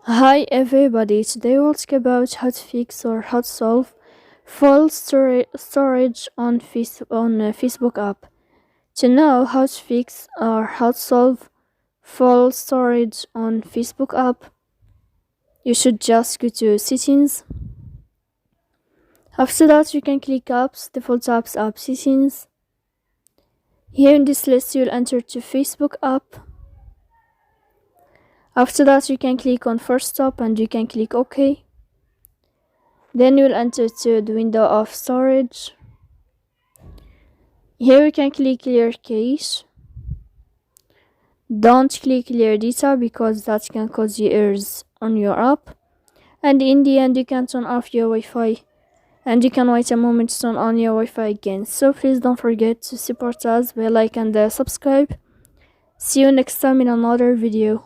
Hi everybody, today we'll talk about how to fix or how to solve full storage on Facebook app. To know how to fix or how to solve full storage on Facebook app, you should just go to settings. After that, you can click apps, default apps, app settings. Here in this list, you'll enter to Facebook app. After that, you can click on first stop and you can click OK. Then you'll enter to the window of storage. Here you can click clear cache. Don't click clear data because that can cause you errors on your app. And in the end, you can turn off your Wi-Fi and you can wait a moment to turn on your Wi-Fi again. So please don't forget to support us by like and subscribe. See you next time in another video.